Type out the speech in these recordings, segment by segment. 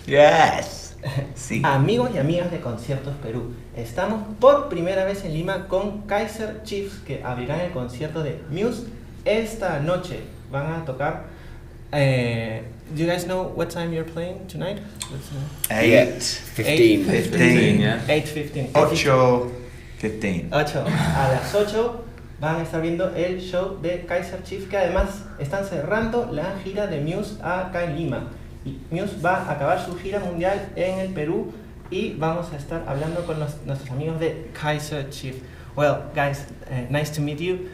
Yes. Sí. Amigos y amigas de Conciertos Perú, estamos por primera vez en Lima con Kaiser Chiefs, que abrirán el concierto de Muse esta noche. Van a tocar. Do you guys know what time you're playing tonight? 8:15. 15. Yeah. 8:15. 8:15. 8. A las 8 van a estar viendo el show de Kaiser Chiefs, que además están cerrando la gira de Muse acá en Lima. Y Muse va a acabar su gira mundial en el Perú y vamos a estar hablando con nuestros amigos de Kaiser Chiefs. Well, guys, nice to meet you.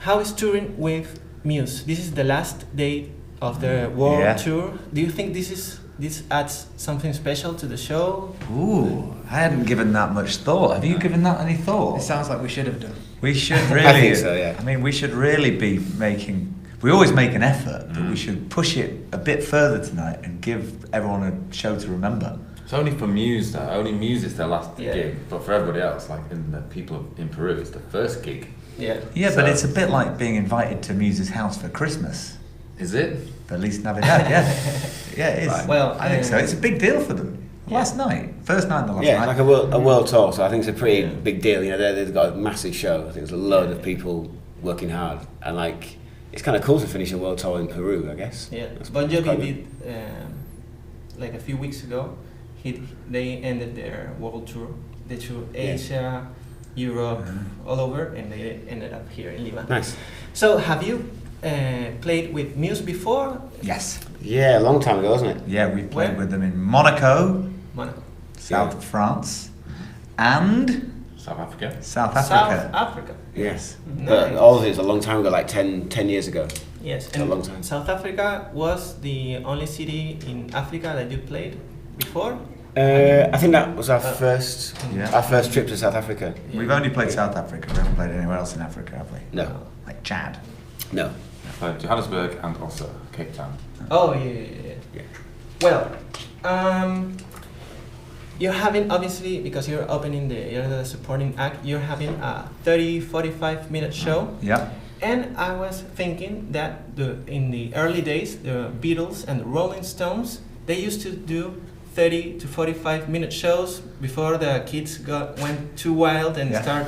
How is touring with Muse? This is the last day of the world tour. Do you think this adds something special to the show? Ooh, I hadn't given that much thought. Have you given that any thought? It sounds like we should have done. We should really. I think so, yeah. I mean, we should really be making. We always make an effort, but we should push it a bit further tonight and give everyone a show to remember. It's only for Muse though. Only Muse is their last gig, but for everybody else, like in the people in Peru, it's the first gig. Yeah. Yeah, So- but it's a bit like being invited to Muse's house for Christmas. Is it? Feliz Navidad, yeah. Yeah, it is. Right. Well, I think so. It's a big deal for them. Last night, first night, the last Yeah, night. like a world tour, so I think it's a pretty big deal. You know, they've got a massive show. I think there's a load of people working hard, and like it's kind of cool to finish a world tour in Peru, I guess. Yeah, It's Bon quite Jovi good. did like a few weeks ago. They ended their world tour. They toured Asia, Europe, all over, and they ended up here in Lima. Nice. So, have you played with Muse before? Yes. Yeah, a long time ago, wasn't it? Yeah, we played Where? with them in Monaco, Monaco. south of France, and South Africa. South South Africa. Africa. Yes. Nice. But all of it was a long time ago, like 10 years ago. Yes, It's a long time. South Africa was the only city in Africa that you played before. I think that was our first Yeah. trip to South Africa. We've only played South Africa. We haven't played anywhere else in Africa, have we? No, Like Chad. no. So Johannesburg and also Cape Town. Oh yeah. Yeah. Well, you're having, obviously, because you're the supporting act, you're having a 30-45 minute show. Yeah. And I was thinking that in the early days, the Beatles and the Rolling Stones, they used to do 30 to 45 minute shows before the kids went too wild and start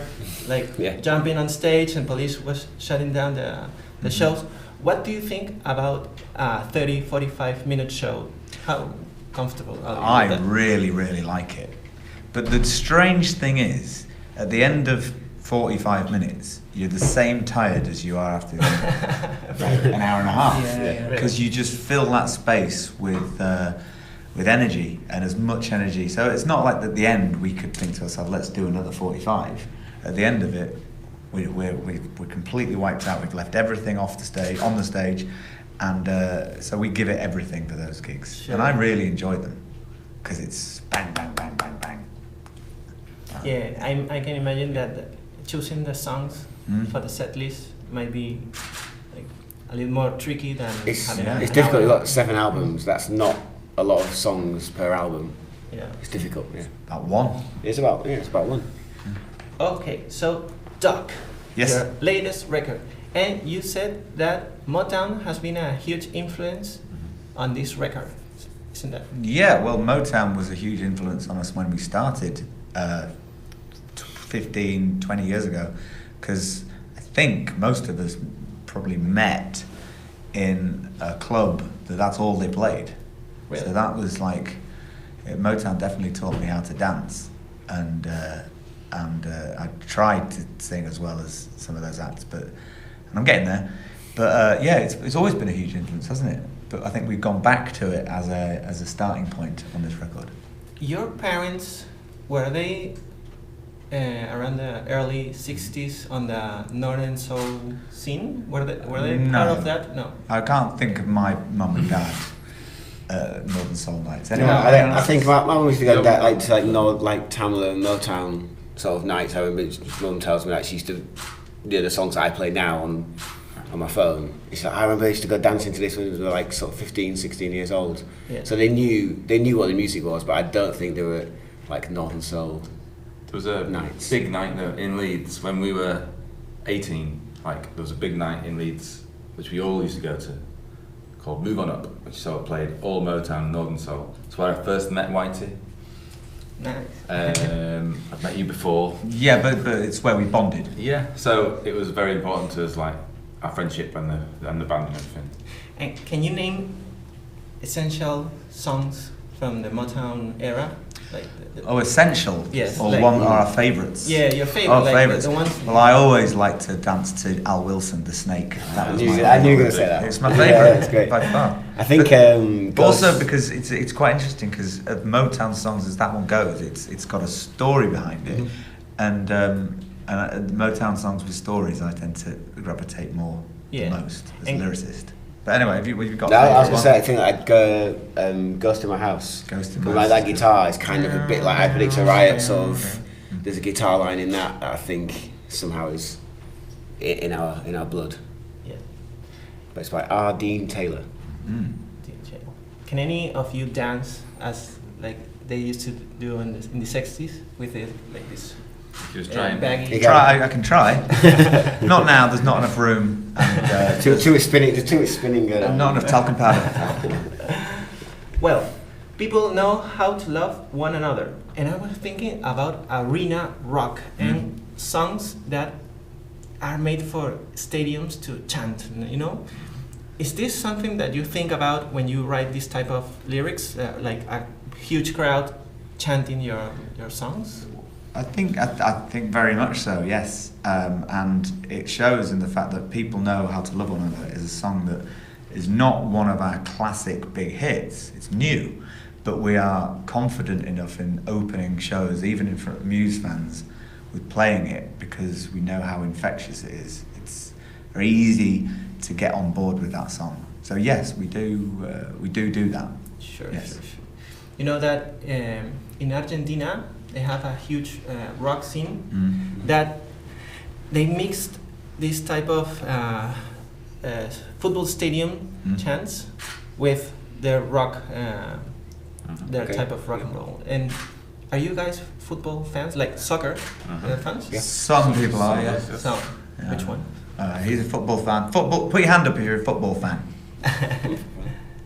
jumping on stage and police was shutting down the shows. What do you think about a 30-45 minute show? How comfortable are you I with that? really, really like it. But the strange thing is, at the end of 45 minutes, you're the same tired as you are after an hour and a half. Yeah. Because you just fill that space with energy, and as much energy. So it's not like at the end we could think to ourselves, let's do another 45. At the end of it, we're completely wiped out. We've left everything on the stage, and so we give it everything for those gigs. Sure. And I really enjoy them because it's bang, bang, bang, bang, bang. Yeah, I can imagine that choosing the songs for the set list might be like a little more tricky than having It's an difficult. We've album. got 7 albums. That's not a lot of songs per album. Yeah. It's difficult. Yeah. About one. It's about one. Okay, so Doc, Yes. your latest record, and you said that Motown has been a huge influence on this record, isn't that? Yeah, well, Motown was a huge influence on us when we started 15, 20 years ago, because I think most of us probably met in a club that's all they played. Really? So that was like, Motown definitely taught me how to dance, and I tried to sing as well as some of those acts, and I'm getting there. But yeah, it's always been a huge influence, hasn't it? But I think we've gone back to it as a starting point on this record. Your parents, were they around the early 60s on the Northern Soul scene? Were they No. part of that? No. I can't think of my mum and dad Northern Soul nights. Anyway, I think my mum used to go to Tamla and Motown sort of nights. I remember mum tells me that she used to do the songs that I play now on my phone. It's like, I remember I used to go dancing to this when we were like sort of 15, 16 years old. Yeah. So they knew what the music was, but I don't think they were like Northern Soul. There was a Nights. big night in Leeds when we were 18. Like there was a big night in Leeds, which we all used to go to, called Move On Up, which sort of played all Motown, Northern Soul. It's where I first met Whitey. Nice. I've met you before. Yeah, but it's where we bonded. Yeah, so it was very important to us, like our friendship and the band and everything. And can you name essential songs from the Motown era? Like Essential? Yes. Or like, one are our favourites? Yeah, your favorite. Oh, like favourites. The ones. Well, I always like to dance to Al Wilson, The Snake. That was I knew you my were going to say that. It's my favourite, That's great. by far. I think. But also because it's quite interesting because of Motown songs as that one goes, it's got a story behind it, and Motown songs with stories I tend to gravitate more the most as a lyricist. But anyway, have you got? No, I was going to say, I think I'd go Ghost in My House. Ghost in My Like House. that guitar is kind of a bit like I Predict a Riot sort of. There's a guitar line in that I think somehow is in our blood. Yeah. But it's by R. Dean Taylor. DJ. Can any of you dance as like they used to do in the 60s with it like this? He was trying. Baggy. I can try. Not now. There's not enough room. And, Too is spinning. not enough talcum powder. Well, people know how to love one another, and I was thinking about arena rock and songs that are made for stadiums to chant. You know, is this something that you think about when you write this type of lyrics, like a huge crowd chanting your songs? I think very much so, yes, and it shows in the fact that people know how to love one another. Is a song that is not one of our classic big hits. It's new, but we are confident enough in opening shows, even in front of Muse fans, with playing it because we know how infectious it is. It's very easy to get on board with that song. So yes, we do that. Sure, Yes. sure. You know that in Argentina they have a huge rock scene that they mixed this type of football stadium chants with their rock, their type of rock and roll. And are you guys football fans, like soccer fans? Yeah. Some people are, yeah. Some. Yeah. Which one? He's a football fan. Football. Put your hand up if you're a football fan.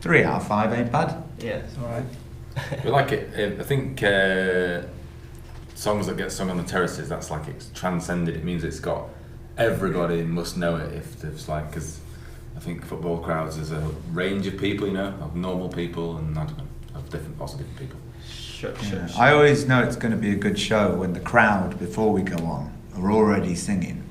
3 out of 5 ain't bad. Yeah, it's alright. We like it. I think songs that get sung on the terraces, that's like it's transcended. It means it's got everybody must know it. If there's like, because I think football crowds is a range of people, you know, of normal people and I don't know, of lots of different people. Sure, Yeah. sure. I always know it's going to be a good show when the crowd, before we go on, are already singing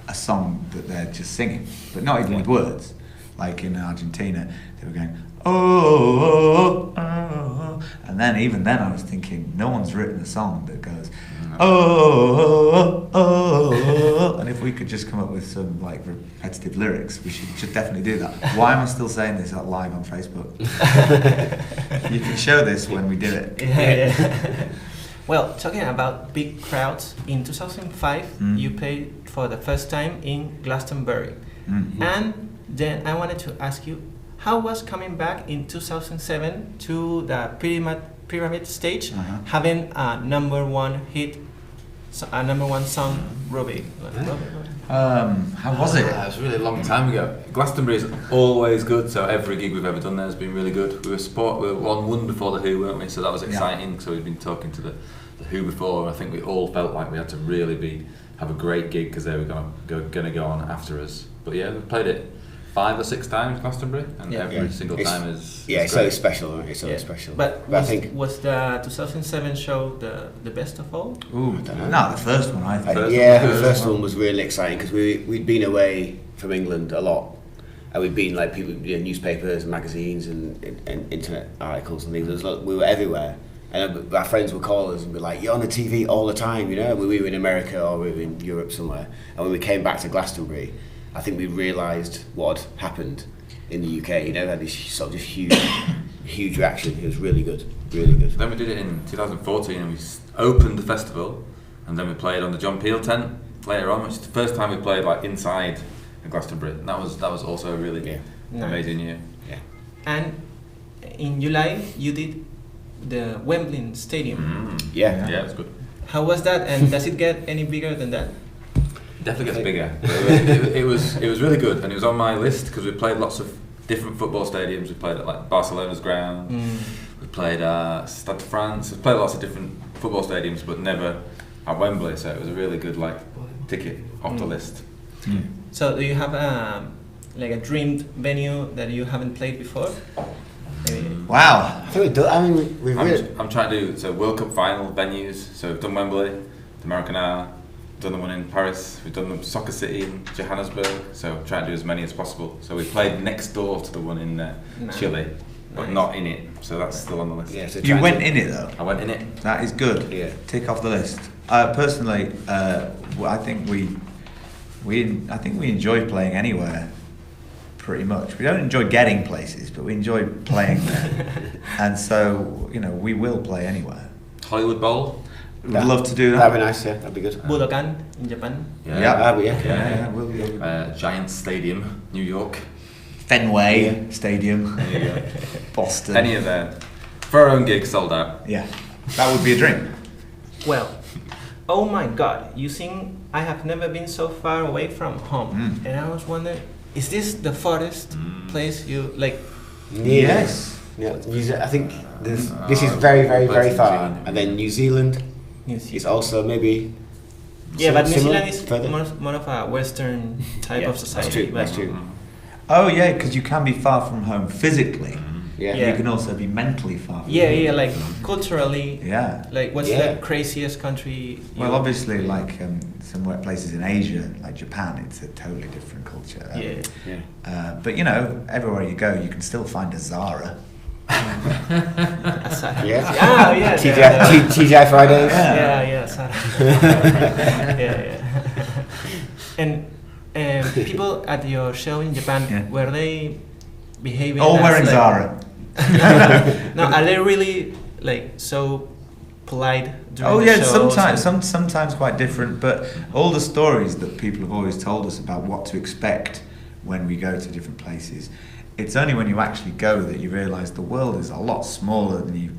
a song that they're just singing, but not even with words. Like in Argentina, they were going, oh, oh, oh, and then even then I was thinking, no one's written a song that goes, oh, oh, oh, and if we could just come up with some like repetitive lyrics, we should definitely do that. Why am I still saying this live on Facebook? You can show this when we did it. Yeah. Well, talking about big crowds, in 2005 you played for the first time in Glastonbury. And then I wanted to ask you, how was coming back in 2007 to the pyramid stage, having a number one hit, a number one song, Robbie? How was it? It was a really long time ago. Glastonbury is always good, so every gig we've ever done there has been really good. We were on one before the Who, weren't we? So that was exciting. So we've been talking to the Who before. I think we all felt like we had to really have a great gig because they were going to go on after us. But yeah, we've played it 5 or 6 times, Glastonbury, and every single time is it's so special. It's so special. But I think was the 2007 show the best of all? Ooh, no, the first one I think. the first one was really exciting because we'd been away from England a lot, and we'd been like people, newspapers, and magazines, and internet articles and things. We were everywhere, and our friends would call us and be like, "You're on the TV all the time," you know. We were in America or we were in Europe somewhere, and when we came back to Glastonbury, I think we realised what had happened in the UK. You know, had this sort of just huge reaction. It was really good, really good. Then we did it in 2014, and we opened the festival, and then we played on the John Peel tent later on, which is the first time we played like inside Glastonbury. And that was also a really amazing year. Yeah. And in July you did the Wembley Stadium. Yeah, it was good. How was that? And does it get any bigger than that? Definitely gets bigger. It was really good, and it was on my list because we played lots of different football stadiums. We played at like Barcelona's ground. We played at Stade de France. We played lots of different football stadiums, but never at Wembley. So it was a really good like ticket off the list. So do you have like a dreamed venue that you haven't played before? Maybe. Wow. I think we do. I mean, we really. I'm trying to do World Cup final venues. So we've done Wembley, the Maracanã, done the one in Paris. We've done the Soccer City in Johannesburg. So trying to do as many as possible. So we played next door to the one in Chile, but not in it. So that's still on the list. Yeah, so You went in it though. I went in it. That is good. Yeah. Tick off the list. Personally, I think we enjoy playing anywhere. Pretty much. We don't enjoy getting places, but we enjoy playing there. And so, we will play anywhere. Hollywood Bowl. We'd love to do that. That'd be nice. Yeah, that'd be good. Budokan in Japan. Yeah. We'll Giants Stadium, New York. Fenway Stadium. There you go. Boston. Any of them. For our own gig, sold out. Yeah. That would be a dream. Well, oh my God, you sing I Have Never Been So Far Away From Home. And I was wondering, is this the farthest place you like? Yes. Yeah, I think this is very, very, very far. And then New Zealand is also maybe. Yeah, but New similar, Zealand is further. more of a Western type of society. That's true. Oh yeah, because you can be far from home physically. Yeah. Yeah. You can also be mentally far from home. Yeah, like culturally. Yeah. Like, what's the craziest country? Well, obviously, like some places in Asia, like Japan, it's a totally different culture. Yeah. But everywhere you go, you can still find a Zara. Yeah. Yeah. TGI Fridays. Yeah. Sarah. yeah. And people at your show in Japan, were they behaving? All as, wearing like, Zara. No, are they really like so polite during the show? Sometimes quite different. But all the stories that people have always told us about what to expect when we go to different places, it's only when you actually go that you realise the world is a lot smaller than you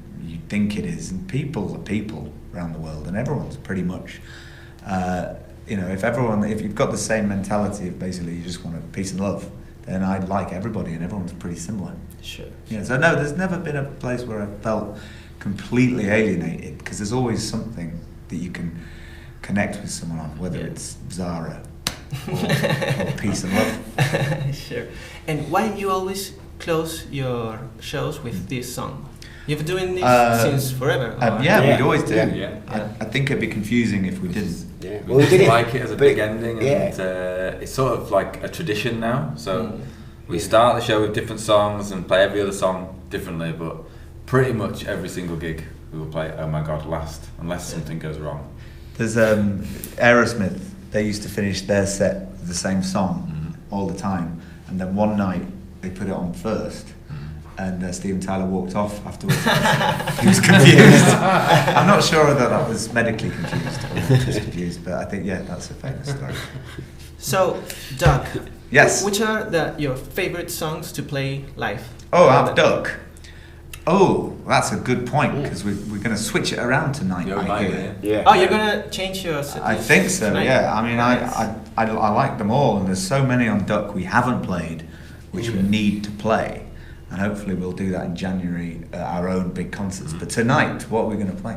think it is, and people are people around the world, and everyone's pretty much. If you've got the same mentality of basically you just want peace and love, then I like everybody, and everyone's pretty similar. Sure. Yeah. So no, there's never been a place where I felt completely alienated, because there's always something that you can connect with someone on, whether it's Zara or peace and love. Sure. And why you always close your shows with this song? You've been doing this since forever. We'd always do. Yeah. I think it'd be confusing if we didn't. Yeah. We just like it as a big ending, and Yeah. it's sort of like a tradition now. So we start the show with different songs and play every other song differently, but pretty much every single gig we will play Oh My God last, unless something goes wrong. There's Aerosmith. They used to finish their set with the same song all the time, and then one night they put it on first. And Steven Tyler walked off afterwards. He was confused. I'm not sure that was medically confused or just confused, but I think, that's a famous story. So, Doug. Yes. Which are your favorite songs to play live? Duck. Oh, that's a good point, because we're going to switch it around tonight. Yeah. Oh, you're going to change your set I think so, tonight? yeah. I mean, Nice. I like them all, and there's so many on Duck we haven't played, which we need to play. And hopefully we'll do that in January at our own big concerts. But tonight, what are we going to play?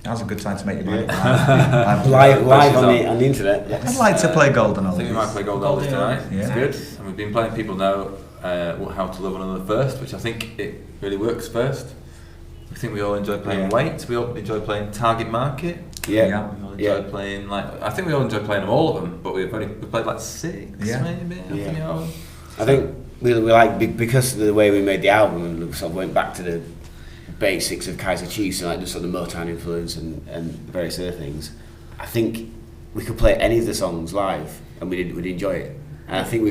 Now's a good time to make your mind up. Live on the internet. I'd like to play Golden Oldies. I think we might play Golden Oldies tonight. Yeah. It's good. And we've been playing People Know How to Love One Another first, which I think it really works first. I think we all enjoy playing Wait. We all enjoy playing Target Market. Yeah. We all enjoy playing I think we all enjoy playing them, all of them, but we played like 6 maybe. I think we like, because of the way we made the album, and we sort of went back to the basics of Kaiser Chiefs and like just sort of Motown influence and various other things. I think we could play any of the songs live and we'd enjoy it. And I think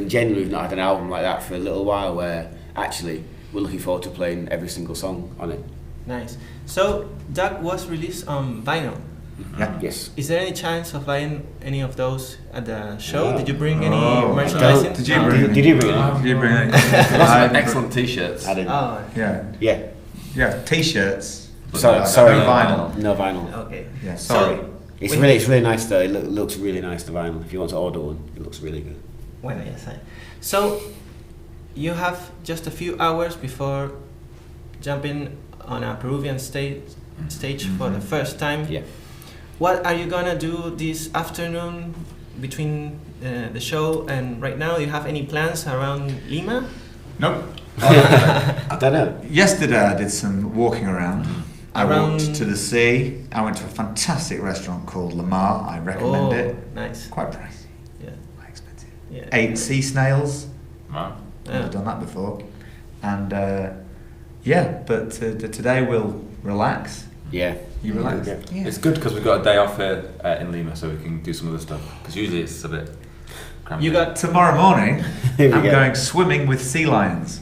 generally we've not had an album like that for a little while, where actually we're looking forward to playing every single song on it. Nice. So, Doug was released on vinyl. Yeah. Yes. Is there any chance of buying any of those at the show? Did you bring any Oh, merchandising? Did you bring it? Did you bring it? Did you bring it? Lots of excellent t-shirts. I didn't. Oh, Yeah. T-shirts. Sorry, No vinyl. No vinyl. okay. Yeah. Sorry. It's really nice though. It looks really nice, the vinyl. If you want to order one, it looks really good. Bueno, ya saben. So, you have just a few hours before jumping on a Peruvian stage for the first time. Yeah. What are you gonna do this afternoon between the show and right now? Do you have any plans around Lima? Nope. I don't know. Yesterday I did some walking around. I Around- walked to the sea. I went to a fantastic restaurant called Lamar. I recommend it. Nice. Quite pricey. Yeah. Quite expensive. Yeah. 8 sea snails. Wow. Never done that before. And but today we'll relax. Yeah. You relax? Yeah. Yeah. It's good because we've got a day off here in Lima, so we can do some other stuff. Because usually it's a bit cramped. You got Tomorrow morning, Here we I'm go. going swimming with sea lions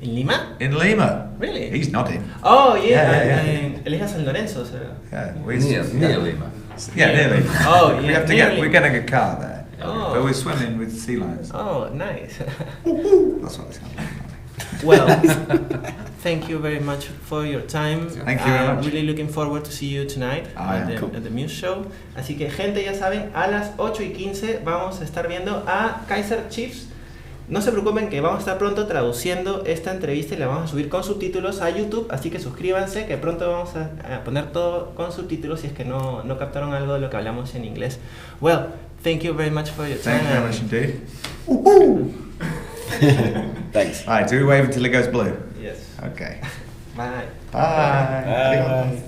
in Lima? in Lima. Really? He's nodding. Oh yeah, Yeah. en el Eje San Lorenzo. So. Yeah, near Lima. Yeah, nearly. Oh, We yeah, have to nearly. we're getting a car there. Oh. But we're swimming with sea lions. Oh, nice. That's what it sounds like. Well, thank you very much for your time. Thank you very I'm much. really looking forward to see you tonight Ah, yeah, at the Muse Show. Así que gente, ya saben, a las 8:15 vamos a estar viendo a Kaiser Chiefs. No se preocupen que vamos a estar pronto traduciendo esta entrevista y la vamos a subir con subtítulos a YouTube, así que suscríbanse que pronto vamos a poner todo con subtítulos si es que no captaron algo de lo que hablamos en inglés. Well, thank you very much for your time. Thank you very much indeed. Thanks. All right, do we wave until it goes blue? Yes. Okay. Bye. Bye. Bye.